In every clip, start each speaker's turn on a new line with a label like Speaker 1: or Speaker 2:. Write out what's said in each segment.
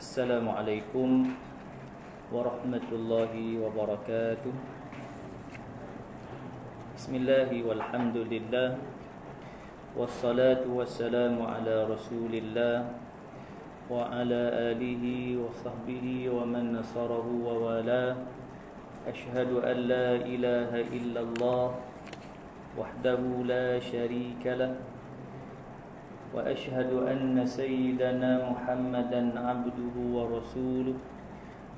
Speaker 1: Assalamualaikum warahmatullahi wabarakatuh. Bismillahi walhamdulillah, wassalatu wassalamu ala rasulillah wa ala alihi wa sahbihi wa man nasarahu wa wala. Ashhadu an la ilaha illallah wahdahu la syarika lah, wa ashhadu anna sayyidana Muhammadan abduhu wa rasuluh.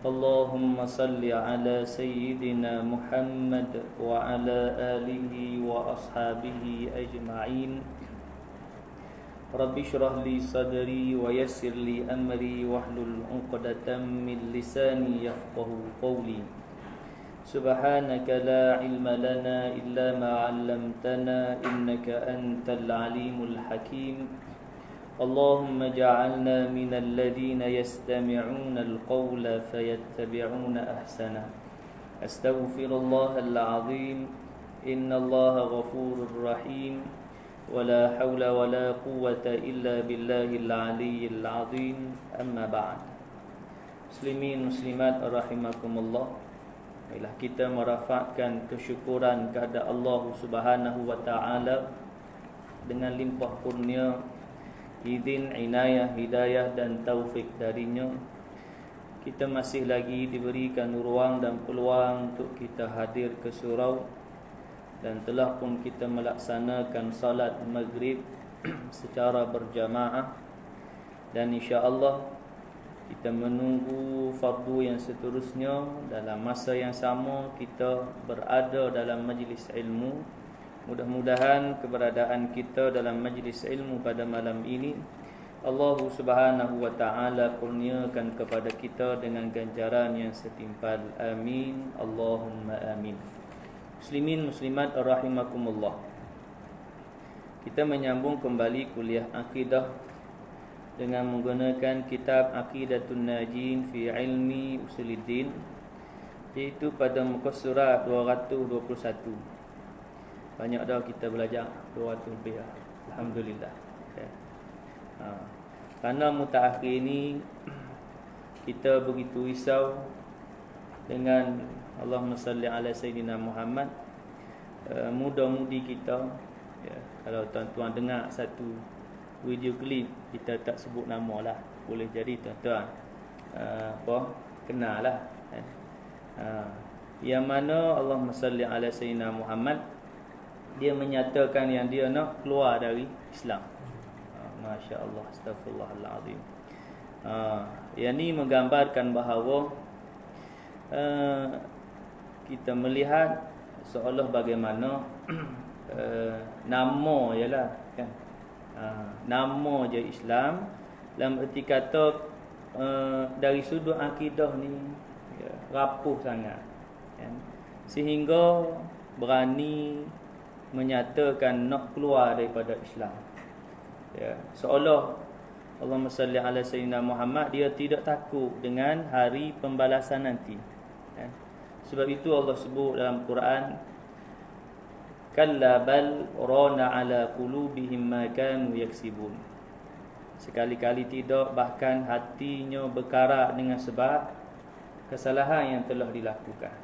Speaker 1: Allahumma salli ala sayyidina Muhammad wa ala alihi wa ashabihi ajma'in. Rabbi shrah li sadri wa yassir li amri wahlul 'uqdatam min lisani yafqahu qawli. Subhanaka la ilma lana illa ma 'allamtana innaka antal alimul hakim. Allahumma ja'alna minal ladhina yastami'una al-qawla fayattabi'una ahsana. Astaghfirullahal 'azim. Innallaha ghafurur rahim. Wala hawla wala quwwata illa billahil 'aliyyil 'azim. Amma ba'd. Muslimin muslimat rahimakumullah. Baiklah, kita merafakkan kesyukuran kepada Allah Subhanahu wa taala dengan limpah kurnia, izin, inayah, hidayah dan taufik darinya. Kita masih lagi diberikan ruang dan peluang untuk kita hadir ke surau, dan telah pun kita melaksanakan salat maghrib secara berjamaah, dan insya-Allah kita menunggu fardu yang seterusnya. Dalam masa yang sama kita berada dalam majlis ilmu. Mudah-mudahan keberadaan kita dalam majlis ilmu pada malam ini Allah Subhanahu wa taala kurniakan kepada kita dengan ganjaran yang setimpal. Amin, Allahumma amin. Muslimin muslimat rahimakumullah. Kita menyambung kembali kuliah akidah dengan menggunakan kitab Aqidatun Najin fi Ilmi Usuluddin, iaitu pada muka surat 221. Banyak dah kita belajar, 200 lebih lah. Alhamdulillah. Okay. Kerana mutaakhir ini kita begitu risau dengan Allahumma salli ala Sayyidina Muhammad, muda-mudi kita. Ya, kalau tuan-tuan dengar satu video klip, kita tak sebut nama lah, boleh jadi tuan-tuan kenal lah. Yang mana Allahumma salli ala Sayyidina Muhammad, dia menyatakan yang dia nak keluar dari Islam. Masya Allah, astaghfirullahaladzim. Yang ni menggambarkan bahawa kita melihat seolah bagaimana nama ialah kan, nama je Islam, dalam erti kata dari sudut akidah ni rapuh sangat kan? Sehingga berani menyatakan nak keluar daripada Islam. Ya, seolah Allahumma salli ala Sayyidina Muhammad, dia tidak takut dengan hari pembalasan nanti ya. Sebab itu Allah sebut dalam Quran, kalla bal rana ala qulubihim ma kanu yaksibun. Sekali-kali tidak, bahkan hatinya berkarat dengan sebab kesalahan yang telah dilakukan.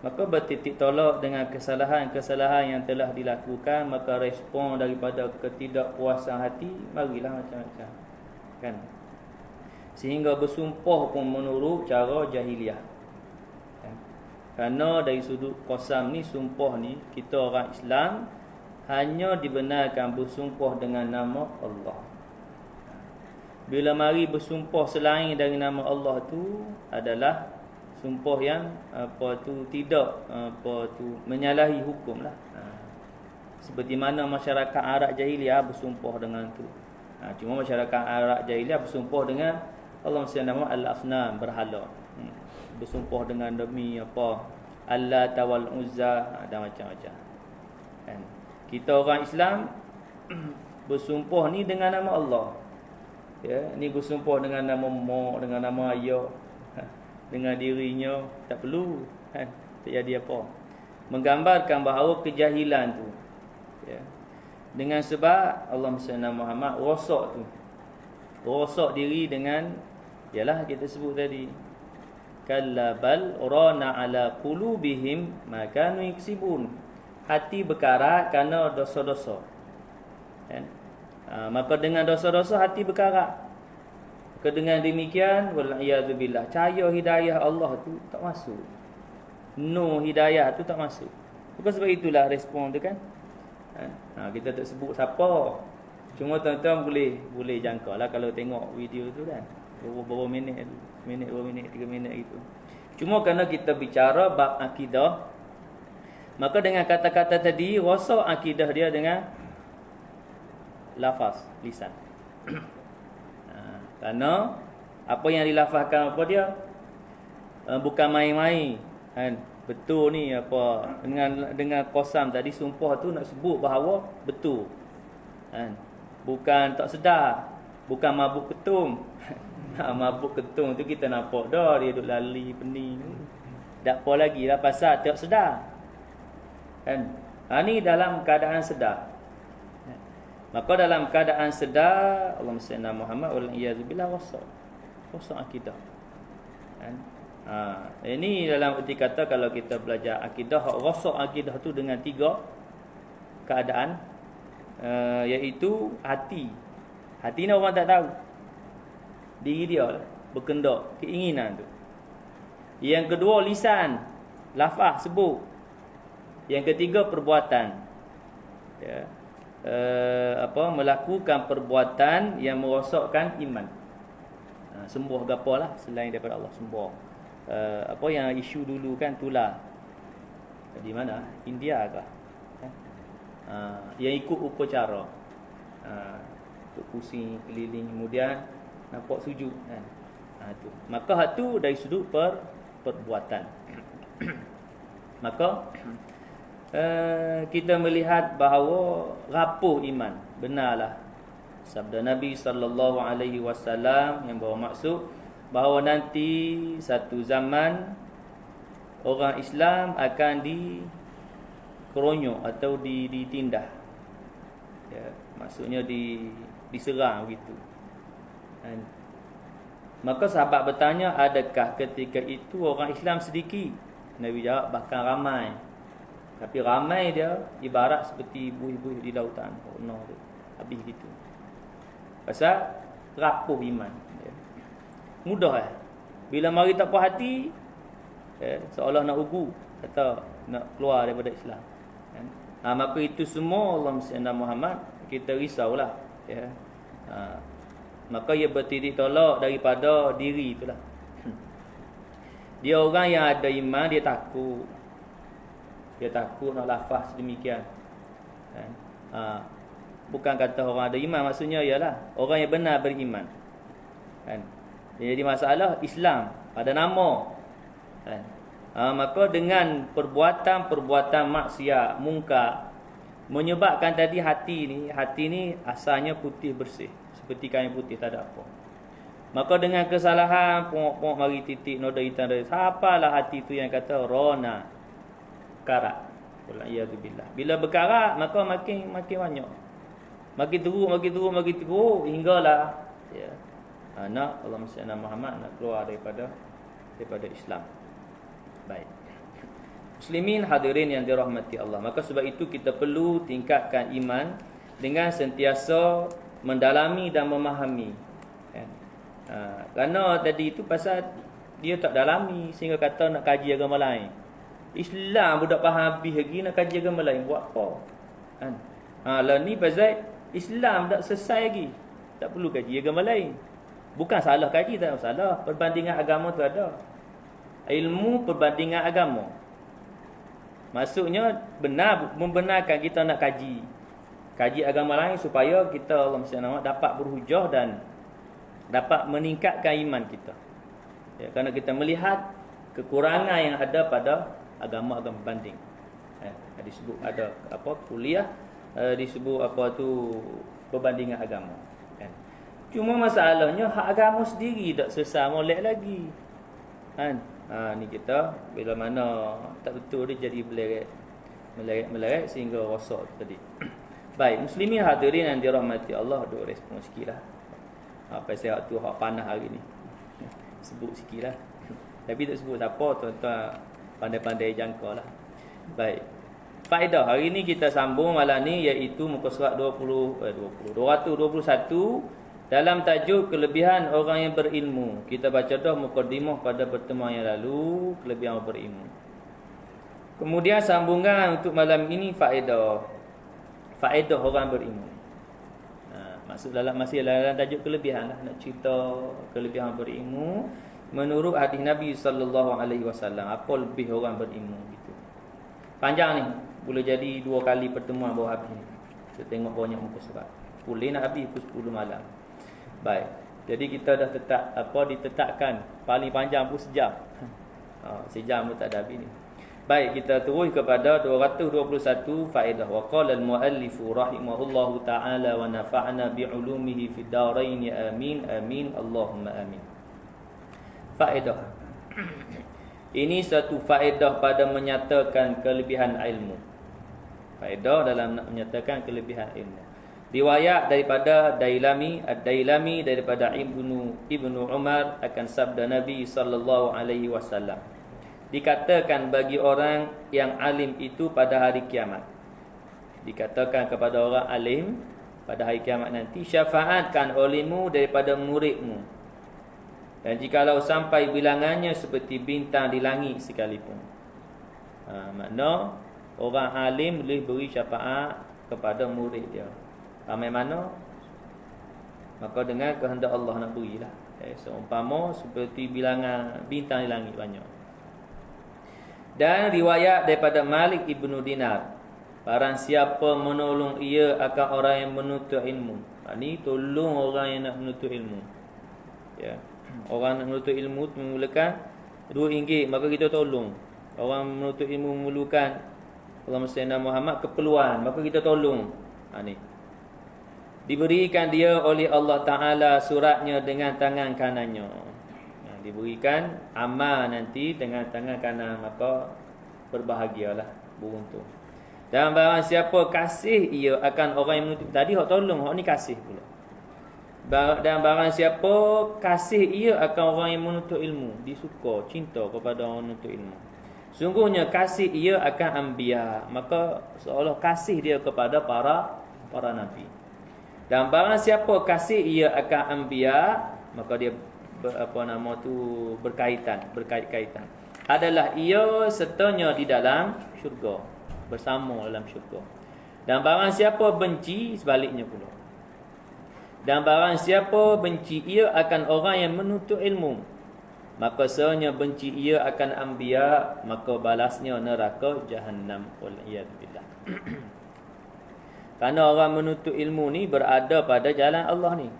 Speaker 1: Maka bertitik tolak dengan kesalahan-kesalahan yang telah dilakukan, maka respon daripada ketidakpuasan hati marilah macam-macam kan, sehingga bersumpah pun menurut cara jahiliah kan? Kerana dari sudut qasam ni, sumpah ni, kita orang Islam hanya dibenarkan bersumpah dengan nama Allah. Bila mari bersumpah selain dari nama Allah tu adalah sumpah yang tidak menyalahi hukum lah. Seperti mana masyarakat Arab jahiliah bersumpah dengan tu. Cuma masyarakat Arab jahiliah bersumpah dengan Allah SWT al-asnam, berhala. Bersumpah dengan demi apa, Allah tawal uzza, ada macam-macam kan. Kita orang Islam bersumpah ni dengan nama Allah ya. Ni bersumpah dengan nama mak, dengan nama ayah, dengan dirinya, tak perlu kan, tak jadi apa. Menggambarkan bahawa kejahilan tu ya, dengan sebab Allah SWT Muhammad rosak tu, rosak diri dengan Ialah kita sebut tadi, kalla bal rana ala qulubihim ma kanu yaksibun. Hati berkarat kerana dosa-dosa. Kan? Maka dengan dosa-dosa hati berkarat. Maka dengan demikian wal iyad billah, cahaya hidayah Allah tu tak masuk. No hidayah tu tak masuk. Bukan sebab itulah respon tu kan. Kita tak sebut siapa. Cuma tuan-tuan boleh jangkalah kalau tengok video tu kan. Berapa minit, 2 minit, 3 minit gitu. Cuma kerana kita bicara bab akidah, maka dengan kata-kata tadi rosak akidah dia dengan lafaz lisan. Kerana apa yang dilafazkan apa dia bukan main-main kan. Betul ni apa dengan qasam tadi, sumpah tu nak sebut bahawa betul kan. Bukan tak sedar, bukan mabuk ketum. Mabuk ketum tu kita nampak dah dia duk lali pening. Tak apa lagi lah pasal tak sedar kan. Ni dalam keadaan sedar. Maka dalam keadaan sedar, Allahumma salli ala Muhammad wal iyad billah rosak akidah kan. Ini dalam erti kata kalau kita belajar akidah, rosak akidah tu dengan 3 keadaan, iaitu hati ni orang tak tahu, diri dia lah, berkendak keinginan tu. Yang kedua lisan, lafaz sebut. Yang ketiga perbuatan, ya. Melakukan perbuatan yang merosakkan iman. Sembuh gapalah selain daripada Allah, sembuh. Yang isu dulu kan tular di mana, India kah, yang ikut upacara, pusing keliling kemudian nampak sujud kan. Tu maka hak tu dari sudut perbuatan. Maka kita melihat bahawa rapuh iman. Benarlah sabda Nabi sallallahu alaihi wasallam yang bermaksud bahawa nanti satu zaman orang Islam akan dikeronyok atau ditindas. Ya, maksudnya diserang begitu. Dan maka sahabat bertanya, adakah ketika itu orang Islam sedikit? Nabi jawab, bahkan ramai. Tapi ramai dia ibarat seperti buih-buih di lautan. No, habis gitu. Pasal rapuh iman. Ya. Mudah bila mari tak puas hati, seolah nak ugu, kata nak keluar daripada Islam. Maka itu semua Allahumma salli ala Muhammad, kita risaulah. Ya. Maka ia bertitik tolak daripada diri itulah. Dia orang yang ada iman, dia takut. Dia takut nak lafaz sedemikian. Bukan kata orang ada iman, maksudnya ialah orang yang benar beriman. Kan? Jadi masalah Islam pada nama. Kan? Maka dengan perbuatan maksiat, mungkar, menyebabkan tadi hati ni asalnya putih bersih, seperti kain putih, tak ada apa. Maka dengan kesalahan pongok-pongok mari titik noda hitam dari siapalah hati tu yang kata rona karat. Waliyadzubillah. Bila berkarat maka makin banyak. Makin teruk hinggalah ya. Anak Allahumma salli ala Muhammad nak keluar daripada Islam. Baik. Muslimin hadirin yang dirahmati Allah. Maka sebab itu kita perlu tingkatkan iman dengan sentiasa mendalami dan memahami. Kerana tadi itu pasal dia tak dalami sehingga kata nak kaji agama lain. Islam budak faham habis lagi nak kaji agama lain buat apa? Kan? Lah ni pasal Islam tak selesai lagi. Tak perlu kaji agama lain. Bukan salah kaji, tak salah. Perbandingan agama tu ada. Ilmu perbandingan agama. Maksudnya benar, membenarkan kita nak kaji agama lain supaya kita Allah dapat berhujah dan dapat meningkatkan iman kita. Ya, kerana kita melihat kekurangan yang ada pada agama-agama banding. Disebut ada kuliah disebut perbandingan agama. Cuma masalahnya hak agama sendiri tak selesai molek lagi. Kan? Ni kita bila mana tak betul dia jadi meleret sehingga rosak tadi. Baik, muslimin hadirin yang dirahmati Allah, duk respon sikitlah. Apa saya tu hak panah hari ni. sebut sikit lah. Tapi tak sebut siapa, tuan-tuan pandai-pandai jangka lah. Baik. Faedah hari ni kita sambung malam ni, iaitu muka surat 221 dalam tajuk kelebihan orang yang berilmu. Kita baca dah mukadimah pada pertemuan yang lalu, kelebihan orang berilmu. Kemudian sambungan untuk malam ini faedah orang berilmu. Maksud masih dalam tajuk kelebihan lah, nak cerita kelebihan berilmu menurut hadis Nabi sallallahu alaihi wasallam. Apa lebih orang berilmu gitu. Panjang ni, boleh jadi 2 kali pertemuan baru habis. Kita tengok banyak muka surat. Boleh nak habis pukul 10 malam. Baik. Jadi kita dah ditetapkan paling panjang pun sejam. Sejam pun tak ada habis ni. Baik, kita terus kepada 221 faedah. Wa qala al-muallif rahimahullahu taala wa nafa'na bi 'ulumihi fid darain amin amin Allahumma amin. Faedah. Ini satu faedah pada menyatakan kelebihan ilmu. Faedah dalam nak menyatakan kelebihan ilmu. Riwayat daripada Dailami, Ad-Dailami daripada Ibnu Umar akan sabda Nabi sallallahu alaihi wasallam. Dikatakan bagi orang yang alim itu pada hari kiamat. Dikatakan kepada orang alim pada hari kiamat nanti, syafaatkan olehmu daripada muridmu. Dan jikalau sampai bilangannya seperti bintang di langit sekalipun. Makna orang alim boleh beri syafaat kepada murid dia. Ramai mana? Maka dengan kehendak Allah nak berilah. Seumpama seperti bilangan bintang di langit banyak. Dan riwayat daripada Malik ibnu Dinar, barang siapa menolong ia akan orang yang menuntut ilmu. Ini tolong orang yang nak menuntut ilmu. Ya. Orang nak menuntut ilmu memerlukan RM2, maka kita tolong. Orang menuntut ilmu memerlukan Allahumma salli ala Muhammad keperluan, maka kita tolong. Ni. Diberikan dia oleh Allah Ta'ala suratnya dengan tangan kanannya. Diberikan amal nanti dengan tangan kanan, maka berbahagialah, beruntung. Dan barang siapa kasih ia akan orang yang menuntut. Tadi hak tolong, hak ni kasih pula. Dan barang siapa kasih ia akan orang yang menuntut ilmu, disuka, cinta kepada orang menuntut ilmu. Sungguhnya kasih ia akan anbiya, maka seolah kasih dia kepada para nabi. Dan barang siapa kasih ia akan anbiya, maka dia berkait-kaitan adalah ia sertanya di dalam syurga, bersama dalam syurga. Dan barang siapa benci, sebaliknya pula. Dan barang siapa benci ia akan orang yang menuntut ilmu, maka sebenarnya benci ia akan anbiya, maka balasnya neraka Jahannam. Waliyadzubillah. Kerana orang menuntut ilmu ni berada pada jalan Allah ni.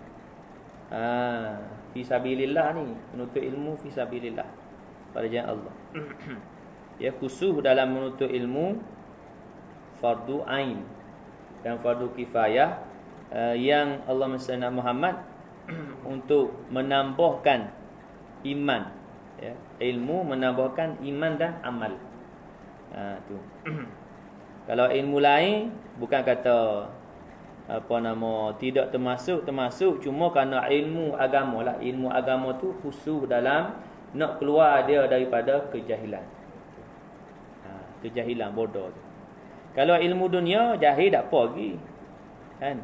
Speaker 1: Fisabilillah ni, menuntut ilmu fisabilillah pada jalan Allah. Ya, khusus dalam menuntut ilmu fardu ain dan fardu kifayah, yang Allah SWT Muhammad untuk menambahkan iman, ya, ilmu menambahkan iman dan amal. Tu. Kalau ilmu lain bukan kata tidak termasuk, cuma kerana ilmu agama lah. Ilmu agama tu khusus dalam nak keluar dia daripada kejahilan. Kejahilan bodoh tu. Kalau ilmu dunia, jahil tak apa lagi, kan?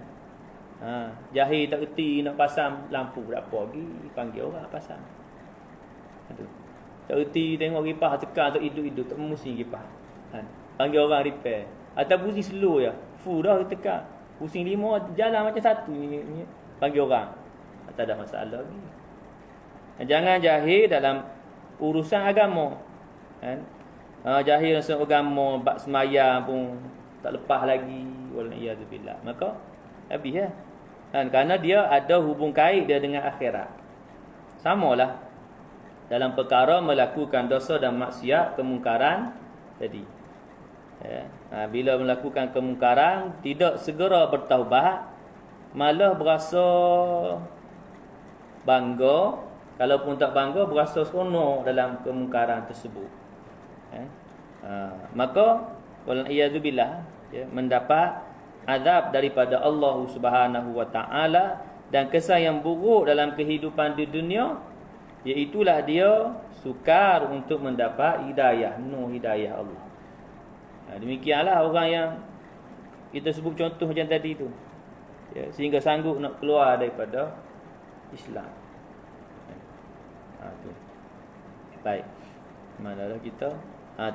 Speaker 1: Jahil tak erti nak pasang lampu, tak apa lagi, panggil orang pasang. Tak erti tengok kipas tekan tak hidup-hidup, tak pusing kipas, kan? Panggil orang repair. Atau pusing slow ya, full dah tekan. Pusing 5 jalan macam satu ni, panggil orang. Tak ada masalah lagi. Jangan jahil dalam urusan agama, kan? Jahil dalam agama, bab sembahyang pun tak lepas lagi, waliyadzubillah. Maka habis ya. Kan, kerana dia ada hubung kait dia dengan akhirat. Samalah dalam perkara melakukan dosa dan maksiat, kemungkaran tadi. Ya. Bila melakukan kemungkaran tidak segera bertaubat, malah berasa bangga. Kalaupun tak bangga, berasa seronok dalam kemungkaran tersebut. Maka waliyadzubillah, ya, mendapat azab daripada Allah Subhanahu wa taala dan kesan yang buruk dalam kehidupan di dunia, Iaitulah dia sukar untuk mendapat hidayah, penuh hidayah Allah. Demikianlah orang yang kita sebut contoh macam tadi tu, sehingga sanggup nak keluar daripada Islam. Tu. Baik. Manalah kita?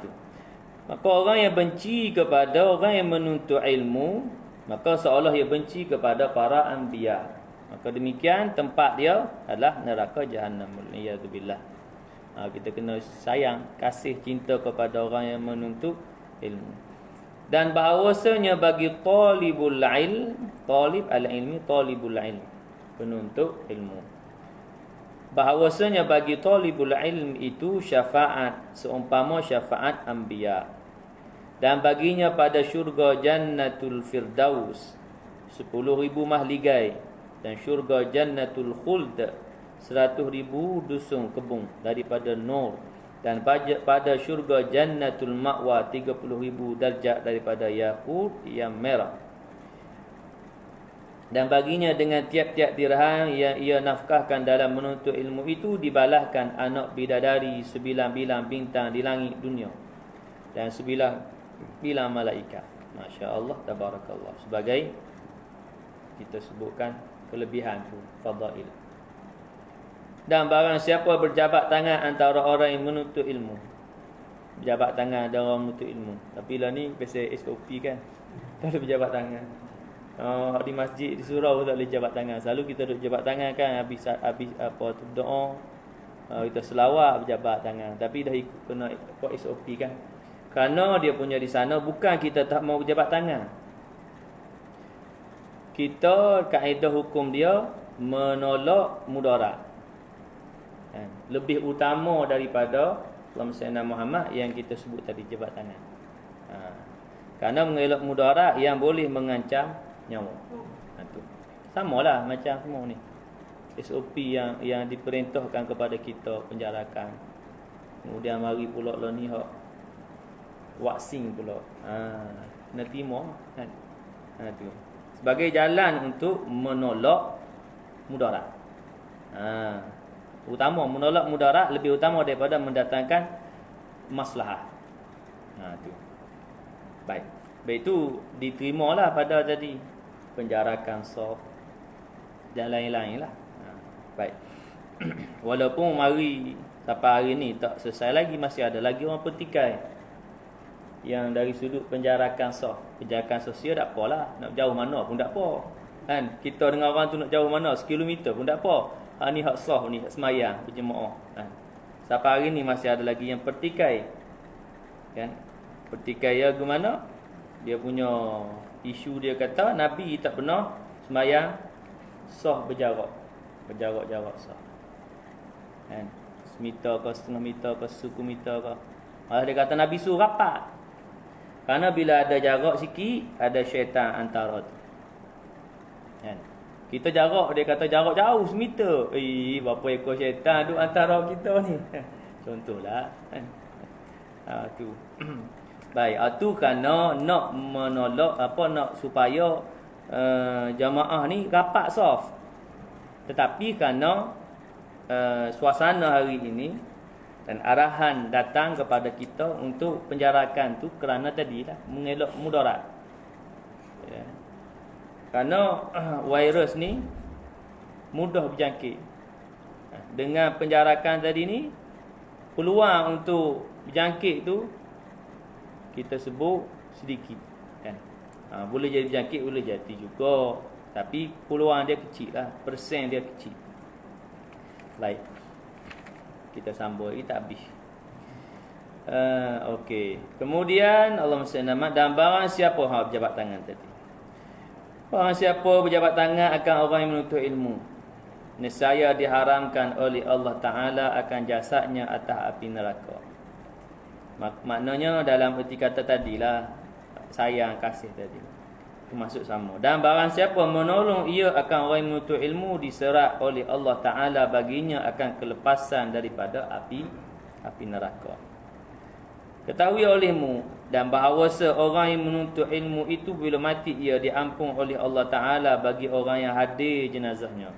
Speaker 1: Tu. Maka orang yang benci kepada orang yang menuntut ilmu, maka seolah ia benci kepada para anbiya. Maka demikian tempat dia adalah neraka Jahannam. Iyadzubillah. Kita kena sayang, kasih, cinta kepada orang yang menuntut ilmu. Dan bahawasanya bagi talibul ilm, talib al-ilmi, talibul ilm, penuntut ilmu, bahawasanya bagi talibul ilm itu syafaat seumpama syafaat anbiya, dan baginya pada syurga jannatul firdaus 10,000 mahligai, dan syurga jannatul khuld 100,000 dusung kebun daripada nur, dan pada syurga jannatul ma'wa 30,000 darjat daripada yakut yang merah. Dan baginya dengan tiap-tiap dirham yang ia nafkahkan dalam menuntut ilmu itu dibalaskan anak bidadari 9 bilang bintang di langit dunia dan 9 bilang malaikat. Masya-Allah, tabarakallah. Sebagai kita sebutkan kelebihan tu, fadail. Dan barang siapa berjabat tangan antara orang yang menuntut ilmu, berjabat tangan ada orang menuntut ilmu, tapi lah ni biasa SOP kan, tak boleh berjabat tangan. Di masjid, di surau tak boleh jabat tangan. Selalu kita duduk jabat tangan kan, habis apa tu doa, kita selawat berjabat tangan. Tapi dah ikut, kena ikut SOP kan. Kerana dia punya di sana bukan kita tak mau berjabat tangan. Kita kaedah hukum dia menolak mudarat. Lebih utama daripada Allahumma salli ala Muhammad yang kita sebut tadi, jabat tangan. Kerana mengelak mudarat yang boleh mengancam nyawa. Tu. Samalah macam semua ni. SOP yang diperintahkan kepada kita, penjarakan. Kemudian mari pula lah ni hak vaksin pula. Kena terima kan. Tu. Sebagai jalan untuk menolak mudarat. Utama menolak mudarat lebih utama daripada mendatangkan maslahah. Tu. Baik. Baik tu diterimalah pada tadi penjarakan soft dan lain-lain lah. Baik. Walaupun mari sampai hari ni tak selesai lagi, masih ada lagi orang petikai yang dari sudut penjarakan soft, penjarakan sosial tak apalah, nak jauh mana pun tak apa. Kan kita dengan orang tu nak jauh mana 1 kilometer pun tak apa. Ni hak soft ni, hak semayang berjemaah. Sampai hari ni masih ada lagi yang petikai. Kan? Petikai ya ke mana? Dia punya isu dia kata Nabi tak pernah semayang sah berjarak. Berjarak-jarak sah. Kan? Semeter ke setengah meter ke 1 meter ke. Malah dia kata Nabi suruh rapat. Kerana bila ada jarak sikit, ada syaitan antara tu. Kan? Kita jarak, dia kata jarak jauh semeter. Berapa ekor syaitan duduk antara kita ni. Contohlah. Kan? Tu. Baik, tu kerana nak menolak nak supaya jamaah ni rapat soft. Tetapi kerana suasana hari ini dan arahan datang kepada kita untuk penjarakan tu kerana tadilah mengelak mudarat. Kerana virus ni mudah berjangkit. Dengan penjarakan tadi ni, peluang untuk berjangkit tu kita sebut sedikit kan. Boleh jadi berjangkit, boleh jadi juga, tapi peluang dia kecil lah, persen dia kecil. Baik, kita sambung lagi tak habis. Okey. Kemudian Allahumma salli ala dan barang siapa berjabat tangan tadi, barang siapa berjabat tangan akan orang yang menuntut ilmu, nescaya diharamkan oleh Allah Ta'ala akan jasadnya atas api neraka. Maknanya dalam erti kata tadilah, sayang, kasih tadi, itu maksud sama. Dan barang siapa menolong ia akan orang yang menuntut ilmu, diserat oleh Allah Ta'ala baginya akan kelepasan daripada api neraka. Ketahui olehmu dan bahawa seorang yang menuntut ilmu itu bila mati ia diampun oleh Allah Ta'ala bagi orang yang hadir jenazahnya.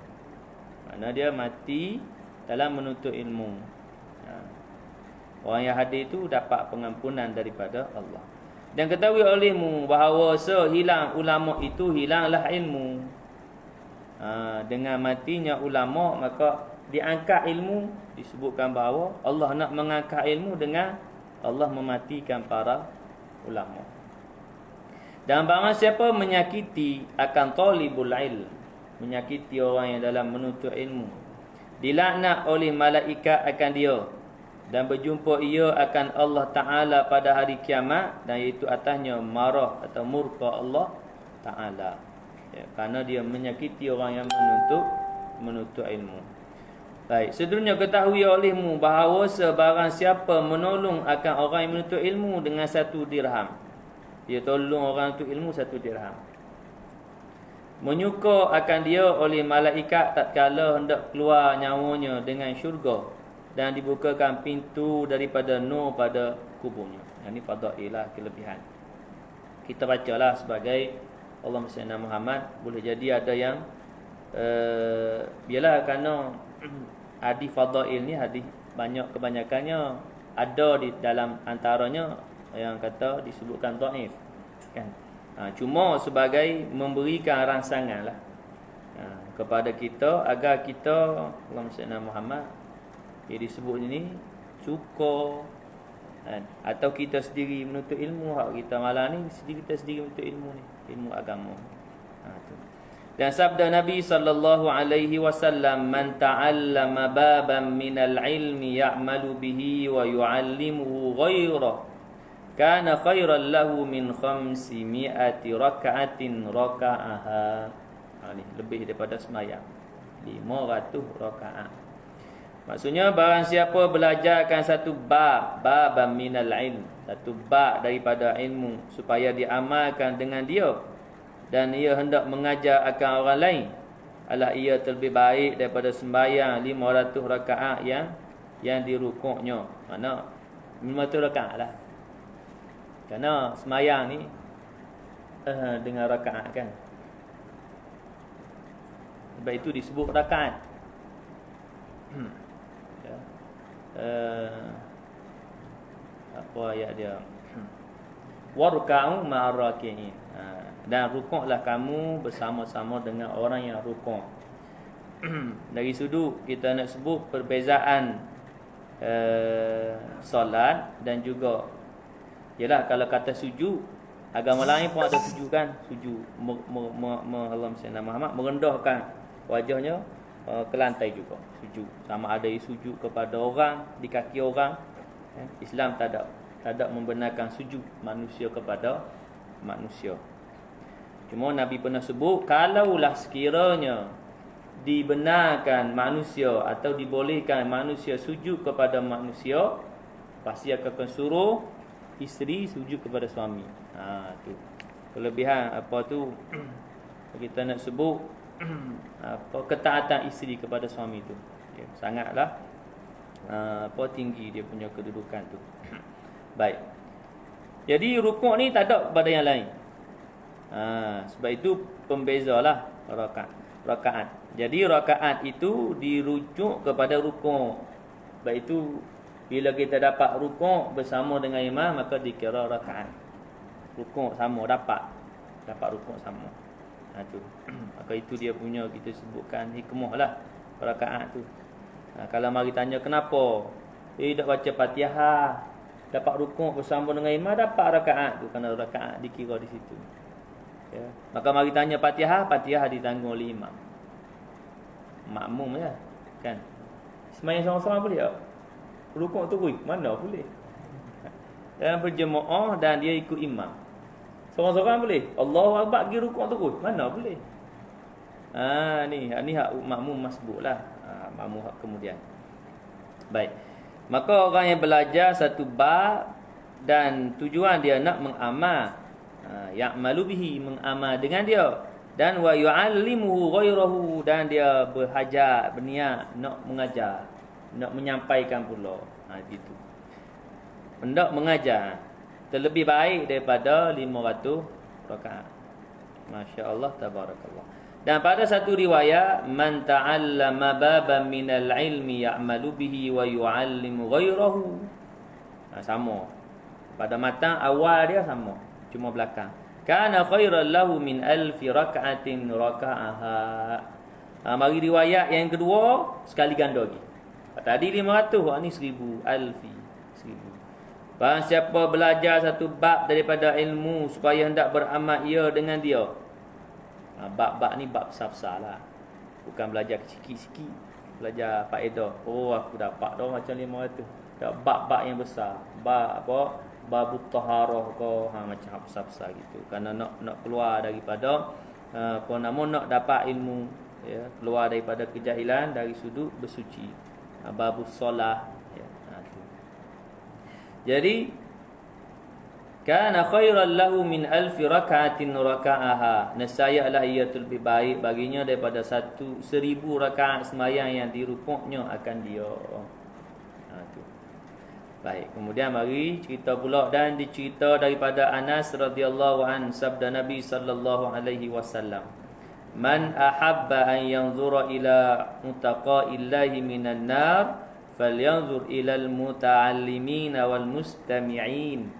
Speaker 1: Mana dia mati dalam menuntut ilmu. Orang yang hadir itu dapat pengampunan daripada Allah. Dan ketahui olehmu bahawa sehilang ulama itu hilanglah ilmu. Dengan matinya ulama maka diangkat ilmu. Disebutkan bahawa Allah nak mengangkat ilmu dengan Allah mematikan para ulama. Dan barang siapa menyakiti akan talibul ilm, menyakiti orang yang dalam menuntut ilmu, dilaknat oleh malaikat akan dia, dan berjumpa ia akan Allah Ta'ala pada hari kiamat, dan iaitu atasnya marah atau murka Allah Ta'ala, kerana dia menyakiti orang yang menuntut ilmu. Baik, sedurunnya ketahui olehmu bahawa sebarang siapa menolong akan orang yang menuntut ilmu dengan 1 dirham, dia tolong orang untuk ilmu 1 dirham, menyuka akan dia oleh malaikat tatkala hendak keluar nyawanya dengan syurga, dan dibukakan pintu daripada nur pada kuburnya. Ini fadailah, kelebihan. Kita bacalah sebagai Allahumma salli ala Muhammad. Boleh jadi ada yang biarlah kerana hadis fadail ni hadis kebanyakannya ada di dalam antaranya yang kata disebutkan dhaif, kan. Cuma sebagai memberikan rangsangan lah kepada kita agar kita, Allahumma salli ala Muhammad, yang disebut ini suka, atau kita sendiri menuntut ilmu. Hak kita malam ni kita sendiri menuntut ilmu ni, ilmu agama. Tu. Dan sabda Nabi sallallahu alaihi wasallam, man ta'allama baban minal ilmi ya'malu bihi wa yu'allimuhu ghairah kana khairan lahu min 500 raka'atin raka'aha. Ni lebih daripada sembahyang 500 rakaat. Maksudnya barang siapa belajarkan satu baban minal ilm, satu bab daripada ilmu, supaya diamalkan dengan dia, dan ia hendak mengajar akan orang lain, alah ia terlebih baik daripada sembahyang 500 rakaat yang dirukuknya. Mana 500 rakaat lah. Kerana sembahyang ni dengan rakaat, kan. Sebab itu disebut rakaat. Apa ayat dia? Warka'u ma'ar raki'in. Dan rukuklah kamu bersama-sama dengan orang yang rukuk. Dari sudut kita nak sebut perbezaan solat dan juga, yalah, kalau kata sujud, agama lain pun ada sujud, kan. Sujud Allahumma salli ala Muhammad, merendahkan wajahnya ke lantai juga sujud. Sama ada sujud kepada orang, di kaki orang. Islam tak ada membenarkan sujud manusia kepada manusia. Cuma Nabi pernah sebut, kalaulah sekiranya dibenarkan manusia atau dibolehkan manusia sujud kepada manusia, pasti akan suruh isteri sujud kepada suami. Tu kelebihan apa tu kita nak sebut apa ketaatan isteri kepada suami tu, sangatlah tinggi dia punya kedudukan tu. Baik. Jadi rukuk ni tak ada pada yang lain. Sebab itu pembezalah rakaat. Jadi rakaat itu dirujuk kepada rukuk. Sebab itu bila kita dapat rukuk bersama dengan imam, maka dikira rakaat. Rukuk sama, dapat rukuk sama. Tu. Maka itu dia punya, kita sebutkan hikmah lah rakaat tu. Kalau mari tanya kenapa tak baca Fatihah, dapat rukuk bersama dengan imam, dapat rakaat tu, kerana rakaat dikira di situ. Ya. Maka mari tanya Fatihah ditanggung oleh imam, makmum ya, kan. Sembahyang seorang-seorang boleh tak? Rukuk terus mana boleh? Dan berjemaah dan dia ikut imam, seorang-seorang boleh. Allahu Akbar pergi rukuk terus mana boleh? Ni hak makmum masbuk lah. Makmum hak kemudian. Baik. Maka orang yang belajar satu bab dan tujuan dia nak mengamal, ya'malu bihi, mengamal dengan dia, dan wa yu'allimuhu ghairahu, dan dia berhajat, berniat nak mengajar, nak menyampaikan pula. Gitu. Hendak mengajar terlebih baik daripada 500 rakaat. Masya-Allah, tabarakallah. Dan pada satu riwayat, man ta'allama baban minal ilmi ya'malu bihi wa yu'allimu ghairahu. Sama. Pada matan awal dia sama, cuma belakang. Kana khairan lahu min alfi rak'atin raka'aha. Mari riwayat yang kedua sekali ganda lagi. Tadi 500, ni 1000, alfi, 1000. Barang siapa belajar satu bab daripada ilmu supaya hendak beramal ia dengan dia. Bab-bab ni bab besar-besar lah. Bukan belajar sikit-sikit. Belajar faedah. Oh, aku dapat dah macam 500. Tak, bab-bab yang besar. Bab apa? Babut taharah ke, macam besar-besar gitu. Kerana nak keluar daripada nak dapat ilmu, ya, keluar daripada kejahilan dari sudut bersuci. Babus solah, ya. Tu. Jadi kana khairan lahu min alfi raka'atin raka'aha. Nescayalah ia lebih baik baginya daripada 1000 rakaat sembahyang yang dirukuknya akan dia. Tu. Baik, kemudian mari cerita pula, dan dicerita daripada Anas radhiyallahu an, sabda Nabi sallallahu alaihi wasallam, man ahabba an yanzura ila mutaqaillahi minan nar falyanzur ila almuta'allimin wal mustami'in.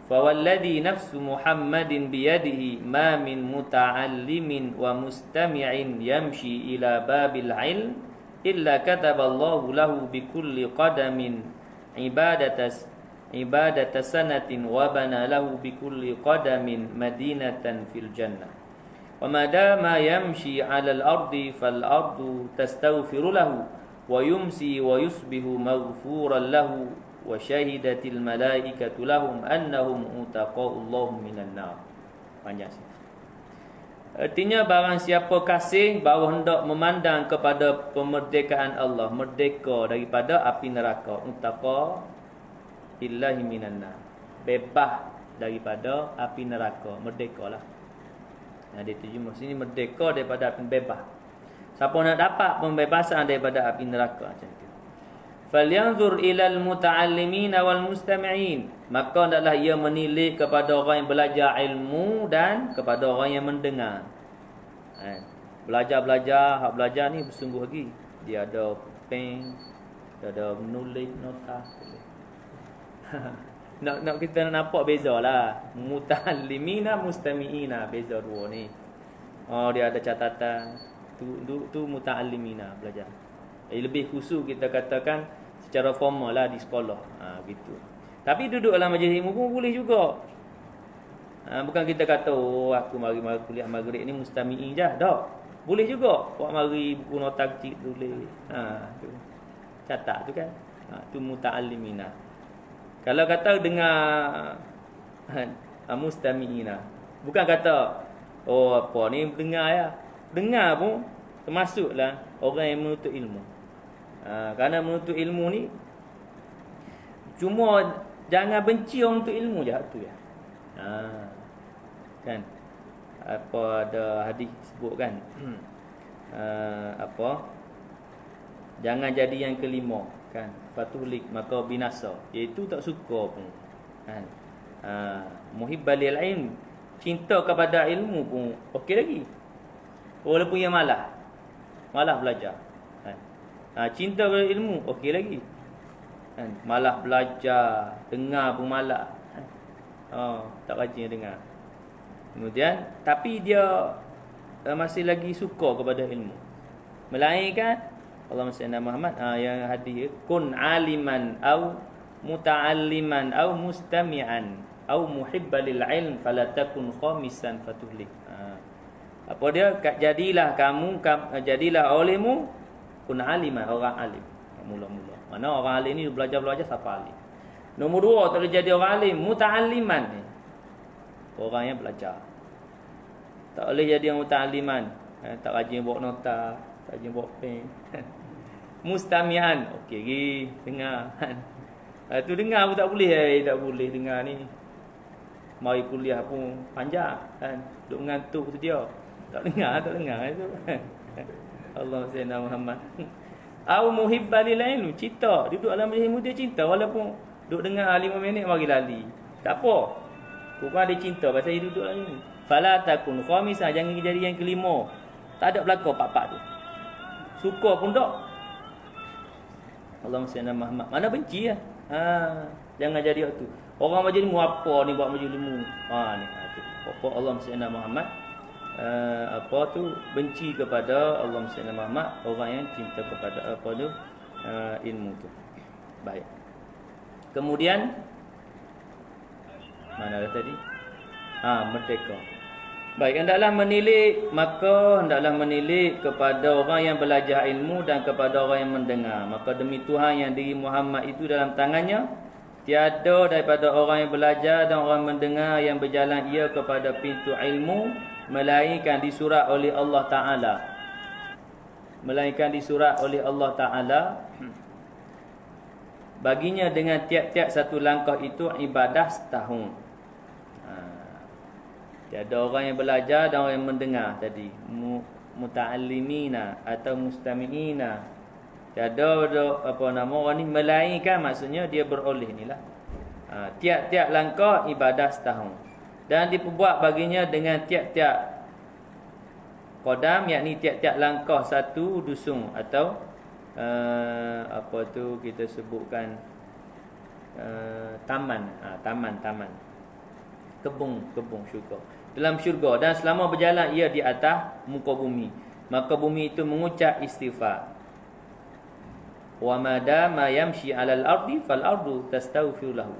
Speaker 1: Fawalladhi nafsu Muhammadin biyadihi ma min muta'allimin wa mustami'in yamshi ila babil ilm illa kataballahu lahu bikulli qadamin ibadatas sanatin wa bana lahu bikulli qadamin madinatan fil jannah. Wa ma dama yamshi 'ala al-ardi fal ardu tastaghfiru lahu wa yumsi wa yusbihu maghfuran lahu wa syahidatil malaikatu lahum annahum utaqallahu minan nar. Panjang sikit. Artinya barang siapa kasih bahawa hendak memandang kepada pemerdekaan Allah, merdeka daripada api neraka, utaqa illahi minan nar, bebas daripada api neraka, merdekalah. Dia terjemah sini merdeka daripada api, bebas. Siapa nak dapat pembebasan daripada api neraka macam tu. Falyanzur ilal muta'allimin wal mustami'in, maka hendaklah ia menilik kepada orang yang belajar ilmu dan kepada orang yang mendengar. Belajar hak belajar ni bersungguh lagi. Dia ada pen, dia ada menulis nota. nak kita nampak bezalah. Muta'allimina mustami'ina, beza dua ni. Dia ada catatan. Tu muta'allimina, belajar. Lebih khusus kita katakan secara formal lah di sekolah. Gitu. Tapi duduk dalam majlis ilmu pun boleh juga. Bukan kita kata aku mari kuliah maghrib ni mustami'in je. Tak. Boleh juga. Buat mari buku nota kecil tulis. Tu. Catat tu kan. Tu muta'allimina. Kalau kata dengar mustami'ina, bukan kata apa ni dengar ya. Dengar pun termasuklah orang yang menuntut ilmu. Kerana menuntut ilmu ni cuma jangan benci orang menuntut ilmu je tu ya. Kan apa ada hadis sebut kan. Jangan jadi yang kelima kan, fatuhlik maka binasa, iaitu tak suka pun kan. Muhibbalil ilm, cinta kepada ilmu pun okey lagi. Walaupun yang malah belajar kan. Cinta kepada ilmu okey lagi kan. Malah belajar, dengar pun malah kan. Tak rajin dengar. Kemudian tapi dia masih lagi suka kepada ilmu. Melainkan Allahumma salli ala Muhammad, yang hadis kun aliman au muta'alliman au mustami'an au muhibbalil ilm fala takun khamisan fatuhlik. Apa dia? Jadilah olehmu kun aliman, orang alim. Mula-mula. Mana orang alim ni belajar siapa alim. Nombor 2, tak boleh jadi orang alim, muta'alliman ni. Orang yang belajar. Tak boleh jadi orang muta'alliman, tak rajin bawa nota, tak rajin bawa pen. Mustami'an, okey lagi dengar. Tu dengar pun tak boleh dengar ni. Mari kuliah pun panjang kan. Duk ngantuk tu dia. Tak dengar itu. Allah Sayyidina Muhammad. Au muhibbalil ilm, cinta. Duduk dalam majlis ilmu dia cinta, walaupun duk dengar 5 minit mari lali. Tak apa. Bukan dia cinta pasal dia duduk dalam ni. Fala takun khamisa, jangan jadi yang kelima. Tak ada berlaku pak-pak tu. Suka pun tak. Allahumma salli ala Muhammad. Mana benci lah. Jangan jadi waktu. Orang majlis apa ni buat majlis ilmu. Ni tu. Apa Allahumma salli ala Muhammad. Apa tu benci kepada Allahumma salli ala Muhammad, orang yang cinta kepada apa tu ilmu tu. Baik. Kemudian mana dah tadi? Merdeka. Baik, hendaklah menilik, maka hendaklah menilik kepada orang yang belajar ilmu dan kepada orang yang mendengar. Maka demi Tuhan yang diri Muhammad itu dalam tangannya, tiada daripada orang yang belajar dan orang mendengar yang berjalan ia kepada pintu ilmu, melainkan disurat oleh Allah Ta'ala. Melainkan disurat oleh Allah Ta'ala baginya dengan tiap-tiap satu langkah itu ibadah setahun. Tiada orang yang belajar dan orang yang mendengar tadi, muta'allimina atau mustami'ina. Tiada apa nama orang ni, melainkan maksudnya dia beroleh inilah. Tiap-tiap langkah ibadah setahun. Dan diperbuat baginya dengan tiap-tiap qadam, yakni tiap-tiap langkah satu dusung atau apa tu kita sebutkan taman, taman kebun syurga, dalam syurga, dan selama berjalan ia di atas muka bumi, maka bumi itu mengucap istighfar. Wa madama yamshi 'alal ardi fal ardu tastaghfiru lahu.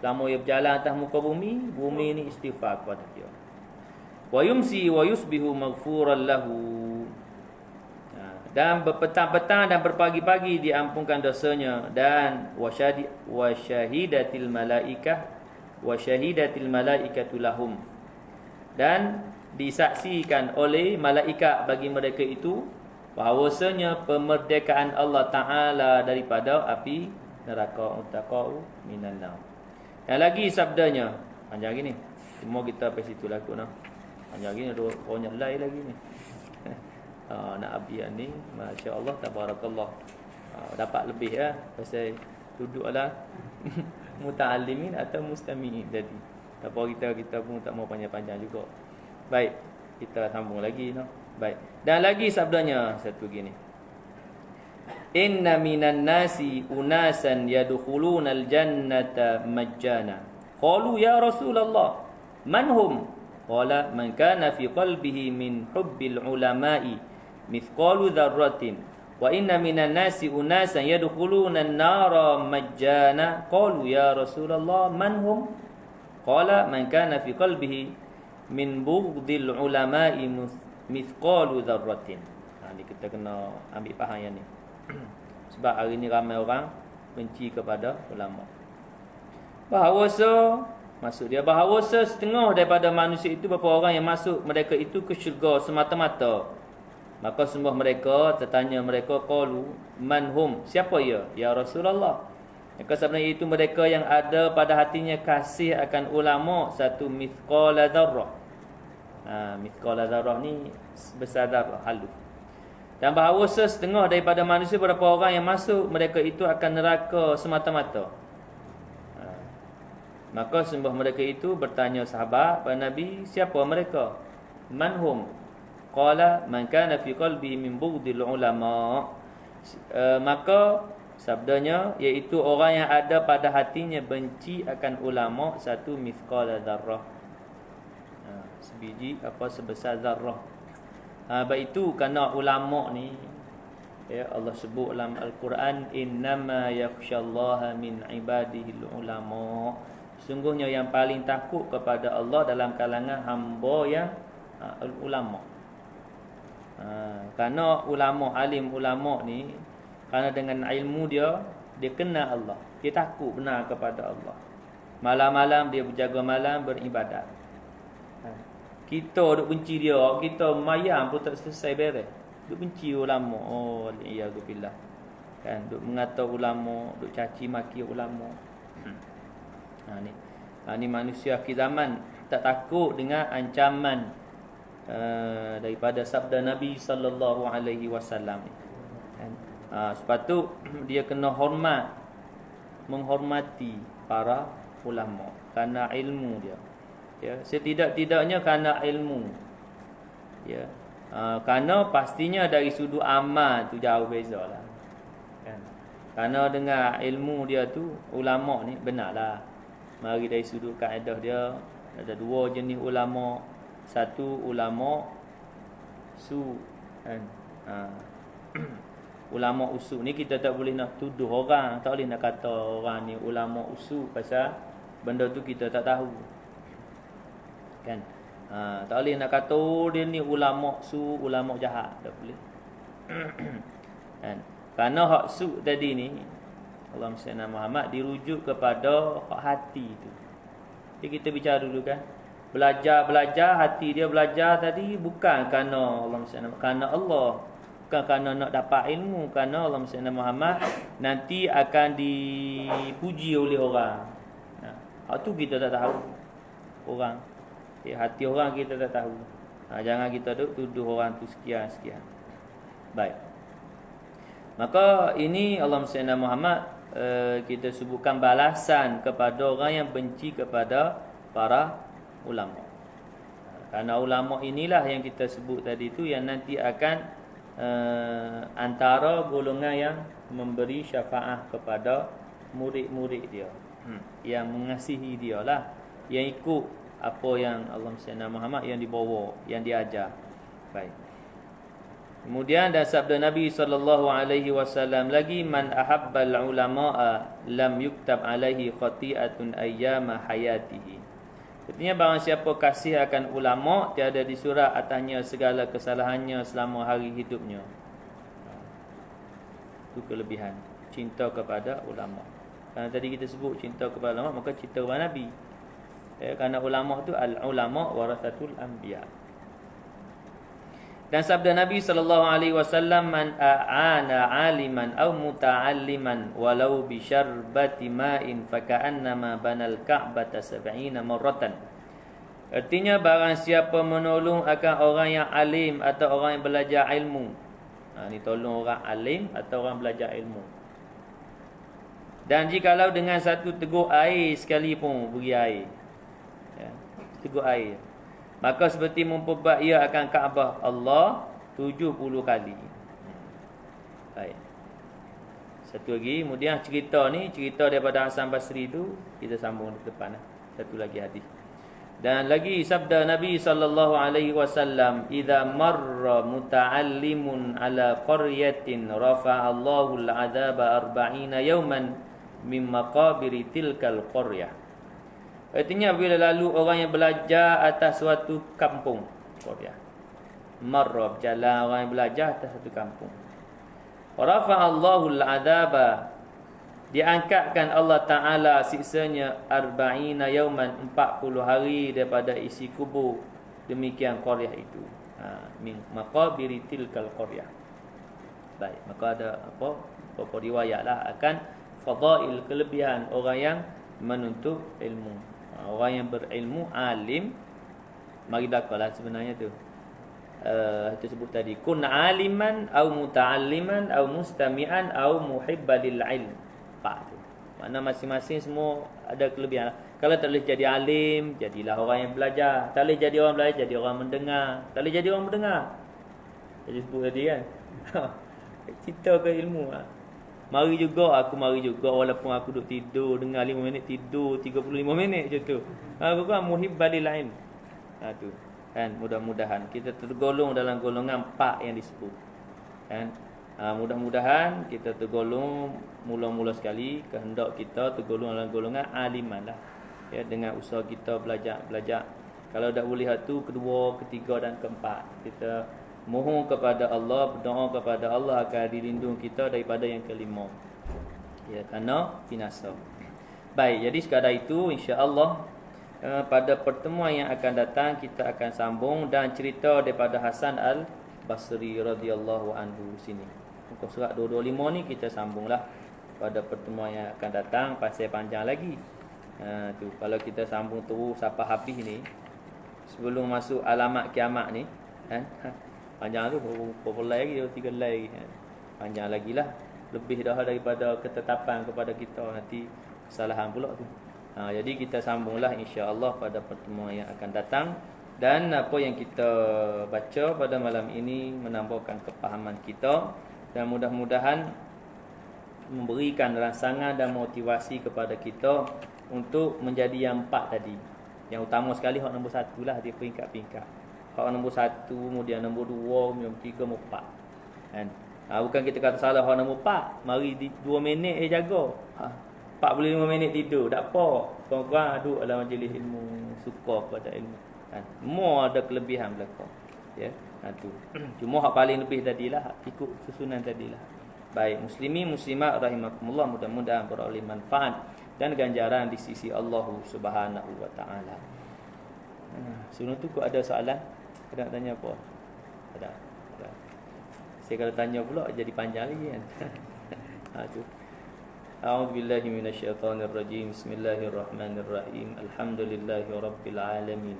Speaker 1: Selama ia berjalan atas muka bumi, bumi ini istighfar kepada dia. Wa yumsi wa yusbihu maghfuran lahu. Dan berpetang-petang dan berpagi-pagi diampunkan dosanya. Dan wa syahidatil malaikatu lahum. Dan disaksikan oleh malaikat bagi mereka itu bahawasanya pemerdekaan Allah Ta'ala daripada api neraka, uttaqau minan nar. Dan lagi sabdanya, panjang gini, semua kita sampai situ lah kot. Panjang gini, banyak lain lagi ni. Nak abian ni, Masya Allah, tabarakallah. Dapat lebih ya, pasal duduklah muta'allimin atau mustami'in tadi. Tapi kita pun tak mau panjang-panjang juga. Baik, kita sambung lagi. Baik. Dan lagi sabdanya satu gini. Inna minan nasi unasan yadkhuluna al-jannata majjana. Qalu ya Rasulullah, man hum? Qala man kana fi qalbihi min hubbil ulama'i mithqalu dzarratin. Wa inna minan nasi unasan yadkhuluna an-nara majjana. Qalu ya Rasulullah, man hum? Qala man kana fi qalbihi min bughdil ulama'i mithqalu dzarratin. Ni kita kena ambil faham yang ni. Sebab hari ni ramai orang benci kepada ulama. Maksud dia bahawasa setengah daripada manusia itu, beberapa orang yang masuk mereka itu ke syurga semata-mata. Maka semua mereka tertanya mereka, qalu man hum? Siapa ia? Ya Rasulullah. Maka sebenarnya itu mereka yang ada pada hatinya kasih akan ulama satu mithqala dzarrah. Mithqala dzarrah ni sebesar zarrah halus. Dan bahawa setengah daripada manusia, beberapa orang yang masuk mereka itu akan neraka semata-mata. Maka sembah mereka itu bertanya sahabat pada Nabi, siapa mereka? Man hum? Qala man kana fi qalbi min bughdil ulama. Maka sabdanya iaitu orang yang ada pada hatinya benci akan ulama satu mithqala dzarrah. Sebiji apa sebesar zarrah. Sebab itu kerana ulama ni, ya Allah sebut dalam Al-Quran, innama yakhsyallaha min ibadihil ulama. Sungguhnya yang paling takut kepada Allah dalam kalangan hamba yang ulama. Kerana ulama, alim ulama ni, kerana dengan ilmu dia kenal Allah, dia takut benar kepada Allah. Malam-malam dia berjaga malam beribadat. Kita duk benci dia, kita mayam pun tak selesai beres. Duk benci ulama. Oh, iyyazubillah. Kan duk mengata ulama, duk caci maki ulama. Ni manusia akhir zaman tak takut dengan ancaman daripada sabda Nabi sallallahu alaihi wasallam. Sebab tu dia kena menghormati para ulama kerana ilmu dia. Ya, setidak-tidaknya kerana ilmu. Ya. Kerana pastinya dari sudut amal tu jauh bezalah. Kan? Kerana dengan ilmu dia tu, ulama ni benarlah. Mari dari sudut kaedah dia, ada dua jenis ulama. Satu ulama su, kan? Ulama usul ni kita tak boleh nak tuduh orang, tak boleh nak kata orang ni ulama usul pasal benda tu kita tak tahu. Kan? Tak boleh nak kata dia ni ulama su, ulama jahat, tak boleh. Kan? Kerana hak su tadi ni, Allahumma salli ala Muhammad, dirujuk kepada hak hati tu. Jadi kita bicara dulu kan. Belajar hati dia belajar tadi bukan kerana Allahumma salli ala, kerana Allah. Bukan kerana nak dapat ilmu, kerana Allahumma salli ala Muhammad nanti akan dipuji oleh orang. Hak tu kita tak tahu. Orang. Hati orang kita tak tahu. Jangan kita tuduh orang tu sekian. Baik. Maka ini Allahumma salli ala Muhammad, kita sebutkan balasan kepada orang yang benci kepada para ulama. Karena ulama inilah yang kita sebut tadi tu yang nanti akan antara golongan yang memberi syafaat kepada murid-murid dia, yang mengasihi dia lah, yang ikut apa yang Allahumma salli ala Muhammad yang dibawa, yang diajar. Baik. Kemudian dan sabda Nabi sallallahu alaihi wasallam lagi, man ahabbal ulama'a lam yuktab alaihi khati'atun ayyama hayatihi. Artinya barang siapa kasih akan ulama, tiada disurat atasnya segala kesalahannya selama hari hidupnya. Itu kelebihan cinta kepada ulama. Karena tadi kita sebut cinta kepada ulama, maka cinta kepada Nabi. Kerana ulama tu al-ulama warasatul anbiya. Dan sabda Nabi sallallahu alaihi wasallam, man a'ana 'aliman aw muta'alliman walau bi syarbati ma'in faka'annama banal ka'bata 70 marratan. Artinya barang siapa menolong akan orang yang alim atau orang yang belajar ilmu. Ni tolong orang alim atau orang belajar ilmu. Dan jikalau dengan satu teguk air sekalipun beri air, teguk air, maka seperti memperbuat ia akan Kaabah Allah 70 kali. Baik. Satu lagi, kemudian cerita daripada Hasan Basri tu kita sambung ke depan. Satu lagi hadis. Dan lagi sabda Nabi sallallahu alaihi wasallam, idza marra muta'allimun ala qaryatin rafa'a Allahu al-'adzaba 40 yawman min maqabiri tilkal qaryah. Artinya bila lalu orang yang belajar atas suatu kampung, qaryah. Marra, berjalan orang yang belajar atas satu kampung. Rafa'a Allahu al-'adzaba, diangkatkan Allah Ta'ala siksanya 40 yauman, 40 hari daripada isi kubur demikian qaryah itu. Min maqabiri tilkal qaryah. Baik, maka ada apa riwayatlah akan fadail, kelebihan orang yang menuntut ilmu. Orang yang berilmu, alim, mari belakalah sebenarnya tu. Kita sebut tadi, kun aliman au muta'alliman au mustami'an au muhibban lil ilm. Pak tu. Mana masing-masing semua ada kelebihan. Kalau tak boleh jadi alim, jadilah orang yang belajar. Tak boleh jadi orang belajar, jadi orang mendengar. Tak boleh jadi orang mendengar. Jadi sebut tadi kan. Kita ke ilmu. Mari juga walaupun aku duduk tidur, dengar 5 minit, tidur 35 minit je tu. Aku kan muhibban lil ilm. Tu. Kan, mudah-mudahan kita tergolong dalam golongan 4 yang disebut. Kan? Mudah-mudahan kita tergolong mula-mula sekali, kehendak kita tergolong dalam golongan aliman lah. Ya, dengan usaha kita belajar. Kalau dah boleh satu, kedua, ketiga dan keempat, kita mohon kepada Allah, berdoa kepada Allah agar dilindungi kita daripada yang kelima. Ya, kerana binasa. Baik, jadi sekadar itu insya-Allah pada pertemuan yang akan datang kita akan sambung dan cerita daripada Hasan Al-Basri radhiyallahu anhu sini. Muka surat 225 ni kita sambunglah pada pertemuan yang akan datang, pasal panjang lagi. Tu kalau kita sambung terus sampai habis ni, sebelum masuk alamat kiamat ni, kan? Panjang tu berapa lagi, 3 lagi kan? Panjang lagi lah, lebih dah daripada ketetapan kepada kita, nanti kesalahan pula tu. Jadi kita sambunglah insya-Allah pada pertemuan yang akan datang. Dan apa yang kita baca pada malam ini menambahkan kepahaman kita dan mudah-mudahan memberikan rangsangan dan motivasi kepada kita untuk menjadi yang 4 tadi. Yang utama sekali hak nombor 1 lah, dia peringkat-peringkat. Hak nombor 1, kemudian nombor 2, nombor 3, nombor 4. Kan? Bukan kita kata salah hak nombor 4, mari 2 minit jaga. 45 minit tidur, tak apa. Korang duduk dalam majlis ilmu, suka pada ilmu. Kan? Semua ada kelebihan belakang. Ya, tu. Cuma hak paling lebih tadilah, ikut susunan tadilah. Baik, muslimin muslimat rahimakumullah, mudah-mudahan beroleh manfaat dan ganjaran di sisi Allah Subhanahu wa taala. Sebelum tu kau ada soalan? Kau nak tanya apa? Ada. Saya kalau tanya pula jadi panjang lagi kan. Tu. A'udzubillahi minasyaitonirrajim. Bismillahirrahmanirrahim. Alhamdulillahirabbil alamin.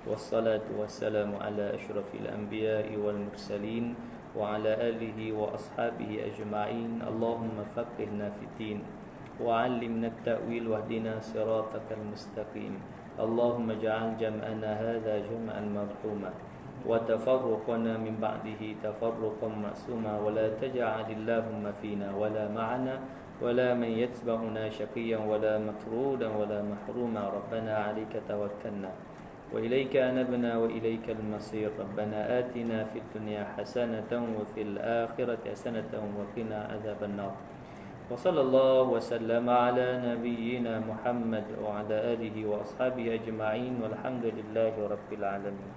Speaker 1: Wassalatu wassalamu ala asyrafil anbiya'i wal mursalin wa ala alihi wa ashabihi ajma'in. Allahumma faqihna fid din wa 'allimna at-ta'wil wahdina siratakal mustaqim. Allahumma ij'al jam'ana hadha jam'an marhuma wa tafarruqana min ba'dihi tafarruqan ma'suma wa la taj'al Allahumma fina wa la ma'ana wa la man yatba'una shaqiyan wa la makrudan wa la mahruma. Rabbana 'alaika tawakkalna وإليك أنبنا وإليك المصير. ربنا آتنا في الدنيا حسنة وفي الآخرة حسنة وقنا عذاب النار. وصلى الله وسلم على نبينا محمد وعلى آله وأصحابه أجمعين والحمد لله رب العالمين.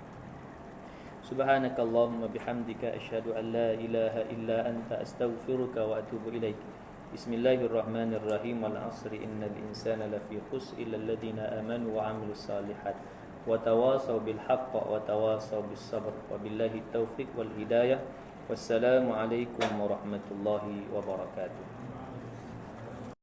Speaker 1: سبحانك اللهم بحمدك أشهد أن لا إله إلا أنت أستغفرك وأتوب إليك. بسم الله الرحمن الرحيم. والعصر إن الإنسان لفي خسر إلا الذين آمنوا وعملوا الصالحات وتواصوا بالحق وتواصوا بالصبر وبالله التوفيق والهداية. والسلام عليكم ورحمة الله وبركاته.